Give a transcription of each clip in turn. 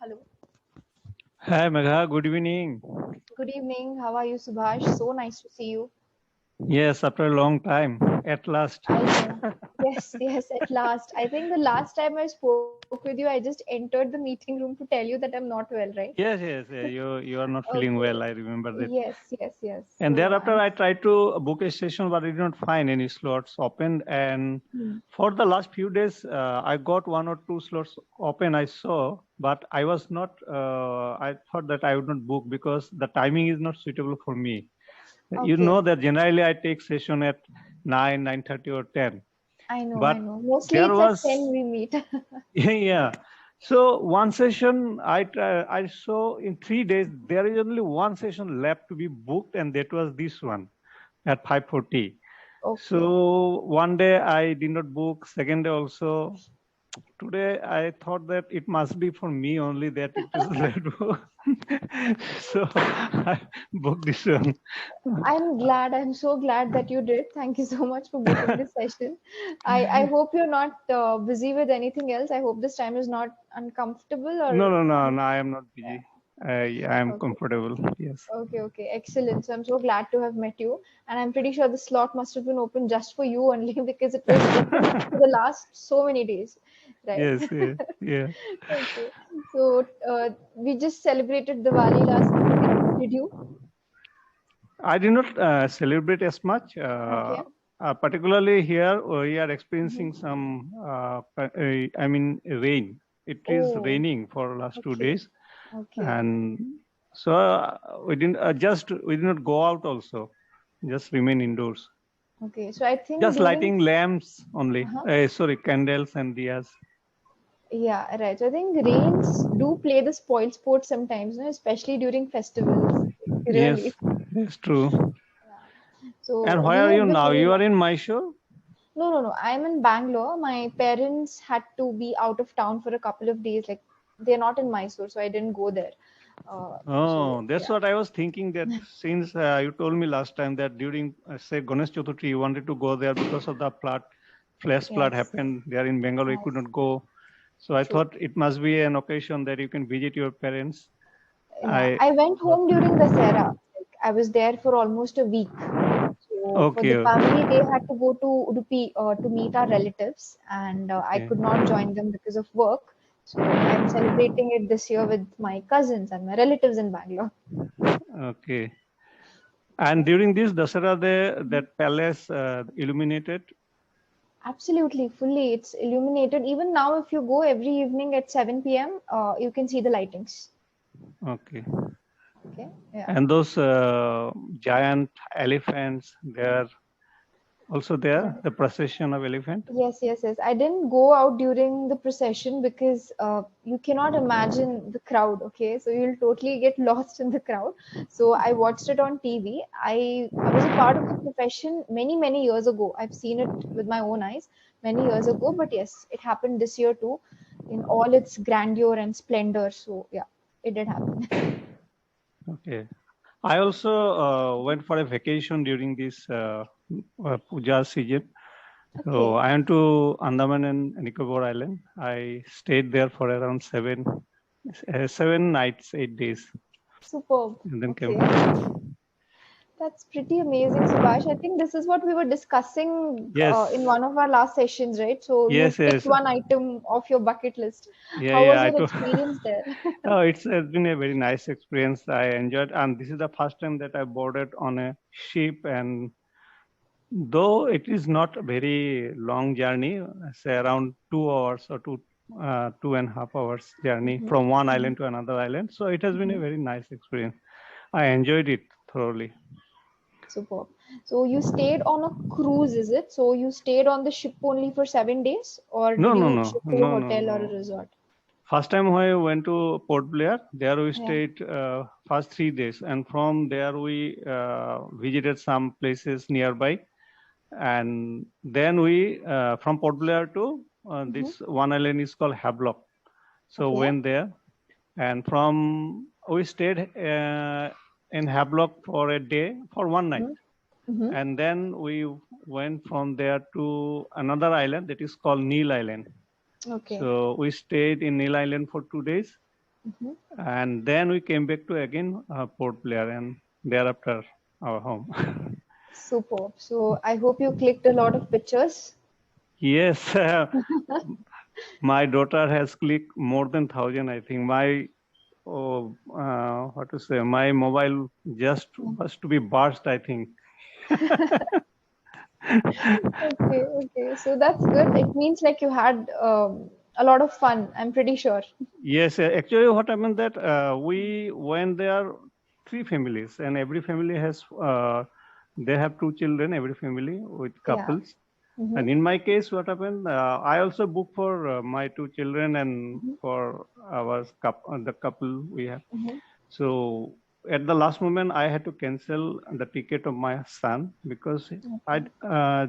Hello. Hi, Megha. Good evening. Good evening. How are you, Subhash? So nice to see you. Yes, after a long time, at last. I know. Yes, yes, at last. I think the last time I spoke with you, I just entered the meeting room to tell you that I'm not well, right? Yes. You are not feeling Okay. well. I remember that. Yes. And So thereafter, I'm. I tried to book a session, but I did not find any slots open. And Hmm. for the last few days, I got one or two slots open. I saw, but I was not. I thought that I would not book because the timing is not suitable for me. You Okay. know that generally I take session at 9:30, or 10. I But know. Mostly there it's at was 10 we meet. yeah. So one session I saw in 3 days there is only one session left to be booked, and that was this one at 5:40. Okay. So one day I did not book. Second day also. Today I thought that it must be for me only that it is late book. So I booked this one. I'm glad. I'm so glad that you did. Thank you so much for booking this session. I hope you're not busy with anything else. I hope this time is not uncomfortable or No. I am not busy. I am okay. comfortable. Yes. Okay. Excellent. So I'm so glad to have met you. And I'm pretty sure the slot must have been open just for you only because it was open for the last so many days, right? Yes. Yeah. Okay. So we just celebrated Diwali last weekend. Did you? I did not celebrate as much. Okay. Particularly here, we are Mhm. experiencing some, I mean, rain. It is Oh, raining for last two okay. days, Okay. and so we did not go out also, just remain indoors, Okay. So I think just during lighting lamps only. uh-huh. Sorry, candles and diyas. Yeah, right. So I think rains do play the spoil sport sometimes, no? Especially during festivals. Yes, Really. that's true. Yeah. So And where we are you have been now? very You are in lucky. Mysore? No. I'm in Bangalore. My parents had to be out of town for a couple of days. Like they're not in Mysore, so I didn't go there. So Oh, that's yeah. what I was thinking, that since you told me last time that during, say, Ganesh Chaturthi, you wanted to go there because of the flash flood Yes. happened there in Bangalore, you could Yes. not go. So I True. thought it must be an occasion that you can visit your parents. Yeah. I I went thought, home during Dasara. Like, I was there for almost a week. So for the okay, family, they had to go to Udupi to meet our relatives, and I okay, could not join them because of work. So I'm celebrating it this year with my cousins and my relatives in Bangalore. okay. And Yeah. during this Dasara, that palace illuminated. Absolutely, fully. It's illuminated. Even now, if you go every evening at 7 p.m., you can see the lightings. Okay. Okay. Yeah. And those giant elephants, they are also there, the procession of elephant. Yes. I didn't go out during the procession because you cannot imagine the crowd. Okay, so you'll totally get lost in the crowd. So I watched it on TV. I was a part of the profession many years ago. I've seen it with my own eyes many years ago. But yes, it happened this year too, in all its grandeur and splendor. So yeah, it did happen. Okay. I also went for a vacation during this puja season. So Okay, I went to Andaman and Nicobar Island. I stayed there for around 7 nights, 8 days, superb. and then came Okay. home. That's pretty amazing, Subhash. I think this is what we were discussing in Yes, one of our last sessions, right? So you ticked yes. one item off your bucket list. How was Yeah. your experience there? Oh, it's been a very nice experience. I enjoyed, and this is the first time that I boarded on a ship, and though it is not a very long journey, say around 2 hours or 2.5 hours journey Hmm. from one Hmm. island to another island. So it has been a Hmm. very nice experience. I enjoyed it thoroughly. Superb. So you stayed on a cruise, is it? So you stayed on the ship only for 7 days, or No, did no, you no, shift to a no, no, hotel or a no. resort? First time when I went to Port Blair, there we Yeah. stayed first 3 days, and from there we visited some places nearby, and then we from Port Blair to Hmm. this one island is called Havelock. So Okay. went there, and from we stayed in Havelock for a day, for one night, Hmm. Hmm. and then we went from there to another island that is called Neil Island. Okay. So we stayed in Neil Island for 2 days, Mhm. And then we came back to again Port Blair, and thereafter our home. Superb. So I hope you clicked a lot of pictures. Yes, my daughter has clicked more than 1,000. I think what to say? My mobile just was to be burst, I think. Okay, okay. So that's good. It means like you had a lot of fun, I'm pretty sure. Yes, actually, what happened that we when there are three families, and every family has they have two children. Every family with Yeah. couples. Mm-hmm. And in my case, what happened? I also booked for my two children and Mm-hmm. for the couple we have. Mm-hmm. So at the last moment, I had to cancel the ticket of my son because I Okay.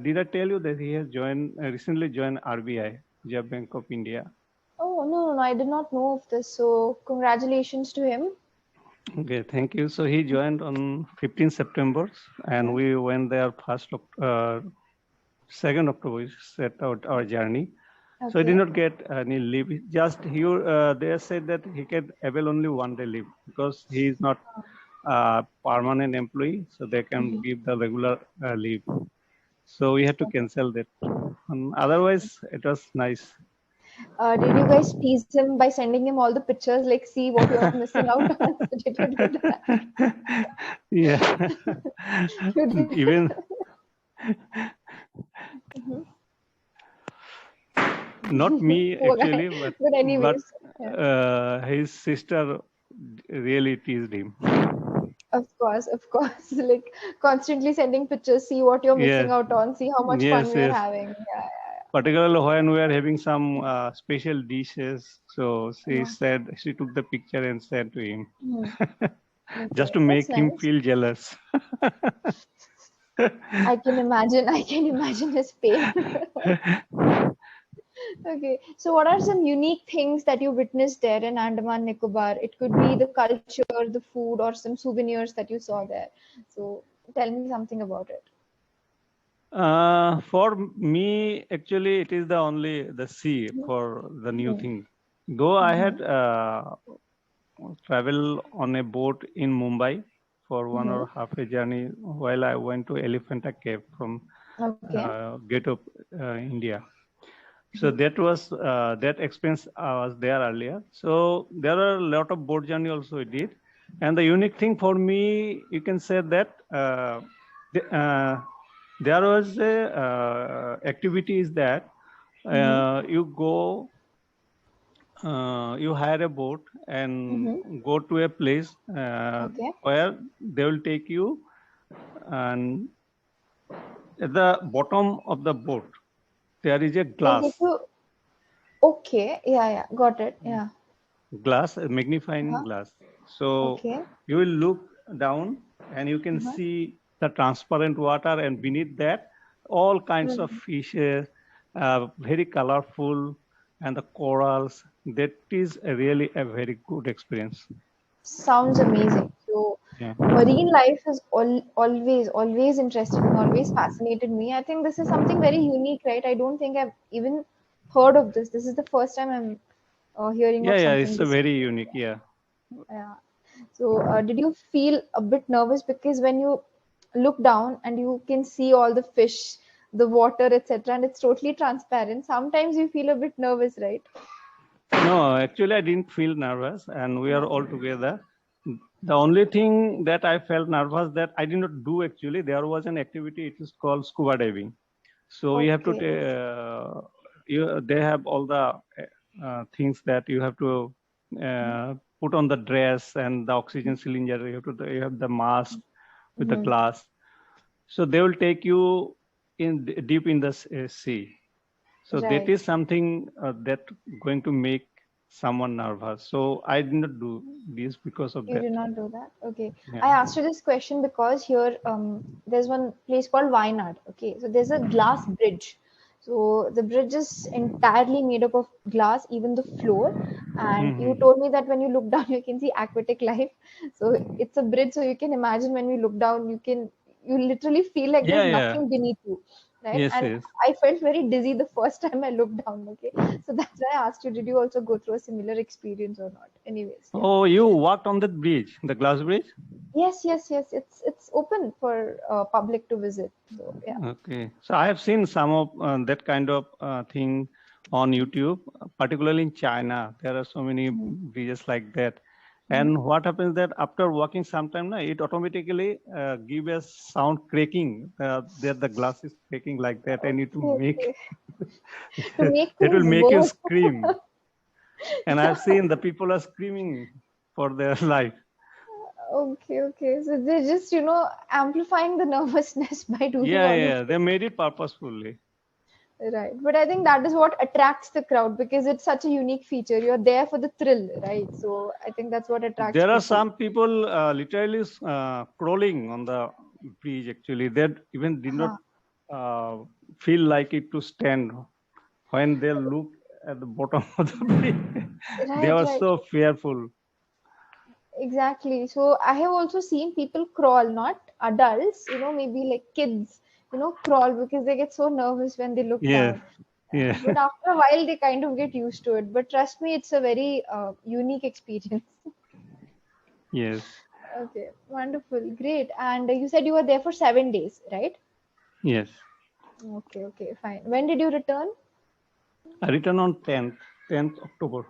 did I tell you that he has recently joined RBI, Reserve Bank of India. Oh, no, no, no, I did not know of this. So congratulations to him. Okay, thank you. So he joined on 15 September, and Yeah. we went there 2nd October. We set out our journey. So he did Okay. not get any leave. They said that he can avail only 1 day leave because he is not a permanent employee, so they can Mm-hmm. give the regular leave. So we had to Okay. cancel that. Otherwise, it was nice. Did you guys tease him by sending him all the pictures, like, see what you're missing out on? Did you do that? Yeah. You did. Even Mhm. not me Poor guy. actually, but But but anyways, yeah. his sister really teased him. Of course. Like constantly sending pictures, see what you're missing Yes, out on, see how much fun yes, we're yes. having. Yeah, Particularly when we are having some special dishes, so yeah, she took the picture and sent to him, yeah. just Okay, to that's make him nice. feel jealous. I can imagine. I can imagine his pain. Okay, so what are some unique things that you witnessed there in Andaman Nicobar? It could be the culture, the food, or some souvenirs that you saw there. So tell me something about it. For me, actually, it is the only the sea for the new Mm-hmm. thing. Though I Mm-hmm. had traveled on a boat in Mumbai for one Mm-hmm. or half a journey while I went to Elephanta Cave from Okay. Gate of India. So Mm-hmm. that experience was there earlier. So there are a lot of boat journey also we did, and the unique thing for me, you can say that there was a activity is that Mm-hmm. you go, you hire a boat and Mm-hmm. go to a place Okay. where they will take you, and at the bottom of the boat there is a They'll take glass. you. Okay. Yeah, yeah. Got it. Yeah. Glass, a magnifying Uh-huh. glass. So Okay. you will look down and you can Uh-huh. see the transparent water, and beneath that, all kinds of Mm. fishes, very colorful, and the corals. That is really a very good experience. Sounds amazing. So, Yeah. marine life has always interested me, always fascinated me. I think this is something very unique, right? I don't think I've even heard of this. This is the first time I'm hearing Yeah, of yeah, something it's a this very unique. unique. Yeah. Yeah. So, did you feel a bit nervous because when you look down and you can see all the fish, the water, etc., and it's totally transparent, sometimes you feel a bit nervous, right? No, actually, I didn't feel nervous, and we are Yeah. all together. The only thing that I felt nervous that I did not do actually, there was an activity. It is called scuba diving. So you have to, Okay. they have all the things that you have to put on the dress and the oxygen cylinder. You have the mask with the Mm-hmm. glass. So they will take you deep in the sea. So that Right. is something that going to make someone nervous. So I did not do this because of You that. did not do that. Okay. I Yeah. asked you this question because here there's one place called Wayanad. Okay. So there's a glass bridge. So the bridge is entirely made up of glass, even the floor. And you Mm-hmm. told me that when you look down, you can see aquatic life. So it's a bridge. So you can imagine when we look down, you literally feel like Yeah, there's yeah. nothing beneath you. right? Yes, And yes. I felt very dizzy the first time I looked down. Okay, so that's why I asked you, did you also go through a similar experience or not? Anyways, yeah. Oh, you walked on that bridge, the glass bridge? Yes, yes, yes. It's open for public to visit. So yeah. Okay. So I have seen some of that kind of thing on YouTube, particularly in China. There are so many Mhm. bridges like that. Mhm. And what happens that after walking sometime, na, it automatically give a sound cracking. That the glass is cracking like that, and it will Okay, make okay. To make it will things make you worse. scream. And Yeah. I've seen the people are screaming for their life. Okay, okay. So they're just, amplifying the nervousness by doing Yeah, all these yeah. They things. made it purposefully. Right. But I think that is what attracts the crowd because it's such a unique feature. You're there for the thrill, right? So I think that's what attracts There are people. some people literally crawling on the bridge. Actually, they even did not Huh. uh, feel like it to stand when they look at the bottom of the bridge. They Right, were right. so fearful. Exactly. So I have also seen people crawl, not adults, maybe like kids, crawl because they get so nervous when they look Yes, down. yeah, But after a while, they kind of get used to it. But trust me, it's a very unique experience. yes, Okay, wonderful, great. And you said you were there for 7 days, right? yes. Okay, okay, fine. When did you return? I returned on 10th October.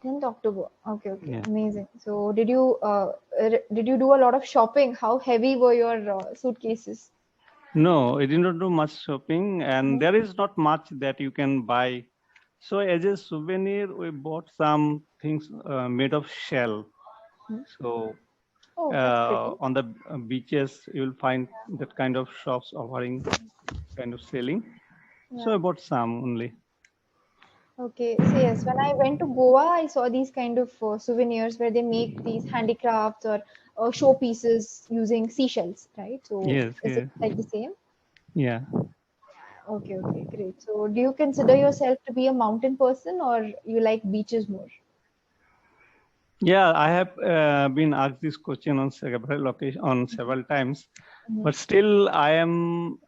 10th October. Okay, okay, Yeah. amazing. So did you do a lot of shopping? How heavy were your suitcases? No, I did not do much shopping, and there is not much that you can buy. So as a souvenir, we bought some things made of shell. Mhm. So Oh, that's pretty. on the beaches, you will find that kind of shops offering kind of selling. So Yeah. I bought some only. Okay. So yes, when I went to Goa, I saw these kind of souvenirs where they make these handicrafts or show pieces using seashells, right? So Yes, is it yes, like the same? yeah, Okay, okay, great. So do you consider yourself to be a mountain person or you like beaches more? yeah. I have been asked this question on several occasions, on several times, Mhm. but still, I'm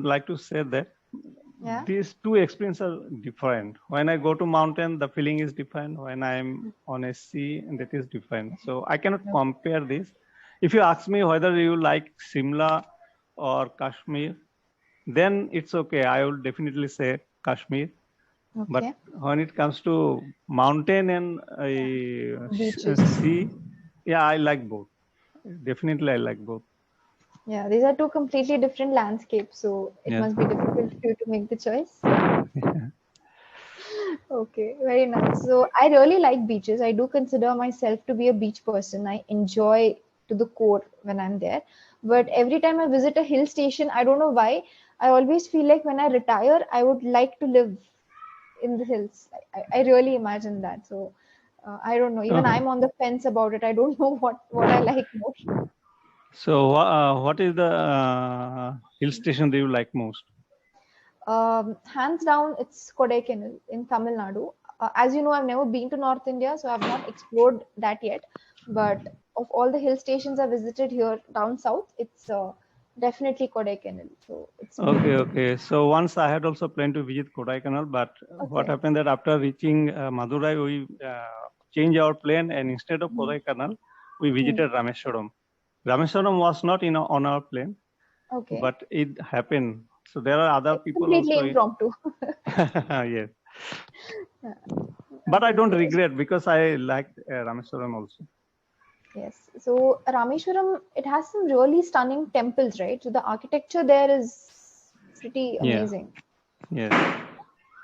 like to say that Yeah. these two experiences are different. When I go to mountain, the feeling is different. When I'm on a sea, and that is different. So I cannot Okay. compare this. If you ask me whether you like Simla or Kashmir, then it's okay. I will definitely say Kashmir. But Okay. when it comes to mountain and Beaches. sea, yeah, I like both. Definitely, I like both. Yeah, these are two completely different landscapes, so it Yeah. must be difficult for you to make the choice. Yeah. Okay, very nice. So I really like beaches. I do consider myself to be a beach person. I enjoy to the core when I'm there. But every time I visit a hill station, I don't know why, I always feel like when I retire, I would like to live in the hills. I really imagine that. So I don't know. Even Oh, I'm on the fence about it. I don't know what I like more. so what is the hill station that you like most? Hands down, it's Kodaikanal in Tamil Nadu. As you know, I've never been to North India, so I've not explored that yet. But of all the hill stations I visited here down south, it's definitely Kodaikanal. So it's Okay, beautiful. okay. So once I had also planned to visit Kodaikanal, but what Okay. happened that after reaching Madurai, we changed our plan, and instead of Mhm. Kodaikanal, we Hmm. visited Rameswaram. Rameswaram was not on our plan, Okay. but it happened. So there are other It's people completely also. impromptu. Yes, Yeah. but I Okay, don't okay. regret because I liked Rameswaram also. Yes. So Rameshwaram, it has some really stunning temples, right? So the architecture there is pretty Yeah, amazing. yes.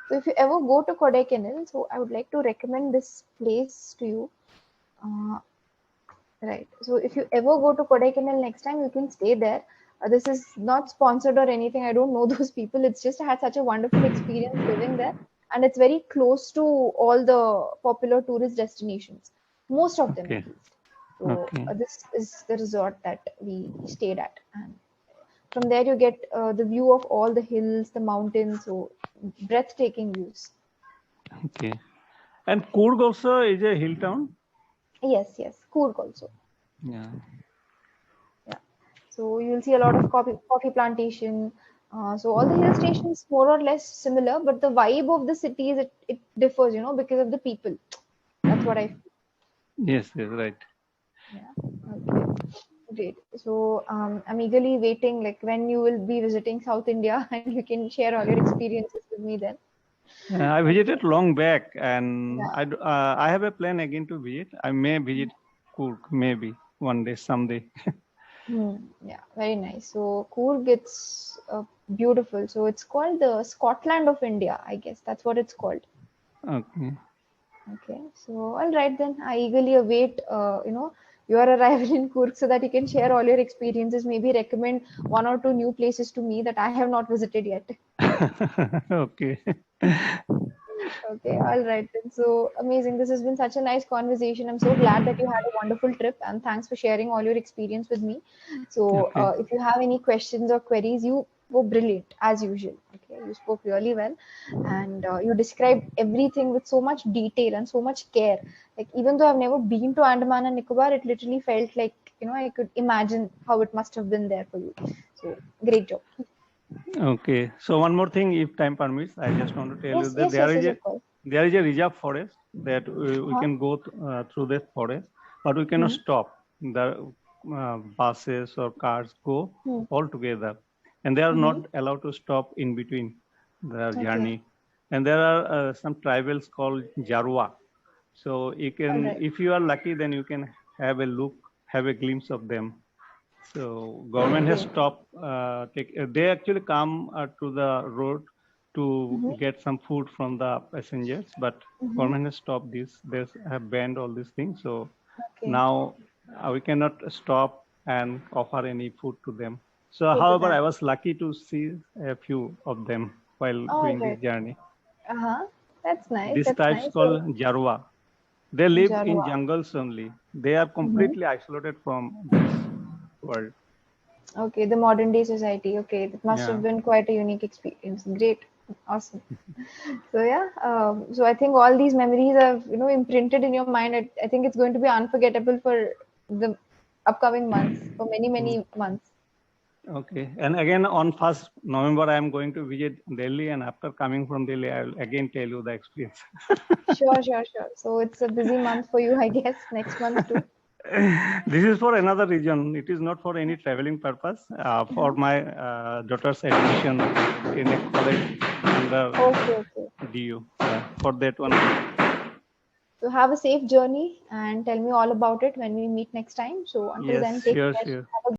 So if you ever go to Kodaikanal, so I would like to recommend this place to you. Uh, right. So if you ever go to Kodaikanal next time, you can stay there. This is not sponsored or anything. I don't know those people. It's just I had such a wonderful experience living there, and it's very close to all the popular tourist destinations. Most of them, Okay, at least. So okay, this is the resort that we stayed at, and from there you get the view of all the hills, the mountains, so breathtaking views. okay. And Coorg also is a hill town. Yes, yes, Coorg also. Yeah. Yeah. So you'll see a lot of coffee plantation. So all the hill stations more or less similar, but the vibe of the cities it differs, because of the people. That's what I feel. Yes, yes, right. Yeah. Okay. Great. So I'm eagerly waiting, like when you will be visiting South India, and you can share all your experiences with me then. I Okay. visited long back, and Yeah. I have a plan again to visit. I may visit Coorg maybe one day, someday. Yeah, very nice. So Coorg, it's beautiful. So it's called the Scotland of India, I guess. That's what it's called. Okay. Okay. So all right then. I eagerly await, your arrival in Coorg so that you can share all your experiences. Maybe recommend one or two new places to me that I have not visited yet. Okay. Okay, all right then. So amazing. This has been such a nice conversation. I'm so glad that you had a wonderful trip, and thanks for sharing all your experience with me. So, Okay. if you have any questions or queries, you were brilliant as usual. Okay, you spoke really well, and you described everything with so much detail and so much care. Like, even though I've never been to Andaman and Nicobar, it literally felt like, I could imagine how it must have been there for you. So, great job. Okay. So one more thing, if time permits, I just want to tell you Yes, that yes, yes, yes, of course. there is a reserve forest that we Huh? can go through that forest, but we cannot Hmm. stop. The buses or cars go Hmm. all together, and they are Hmm. not allowed to stop in between their Okay. journey. And there are some tribals called Jarwa. So you All can, right. if you are lucky, then you can have a look, have a glimpse of them. So government has Okay. stopped. They actually come to the road to Mm-hmm. get some food from the passengers, but Mm-hmm. government has stopped this. They have banned all these things. So Okay. now we cannot stop and offer any food to them. So, Go to however, them. I was lucky to see a few of them while All doing this right. journey. Uh-huh. That's nice. This That's tribe's nice. So, called Jarwa. They live in Jarwa. jungles only. They are Mm-hmm. completely isolated from this world. Okay, the modern day society. Okay, that must Yeah. have been quite a unique experience. Great. Awesome. So yeah, so I think all these memories have, imprinted in your mind. I think it's going to be unforgettable for the upcoming months, for many, Mm. many months. Okay. And again, on 1st November, I am going to visit Delhi. And after coming from Delhi, I will again tell you the experience. Sure, sure, sure. So it's a busy month for you, I guess, next month too. This is for another reason. It is not for any traveling purpose. For Uh-huh. my daughter's admission in a college under Okay, okay. DU. For that one. So have a safe journey and tell me all about it when we meet next time. So until Yes, then, take sure, care. sure. Have a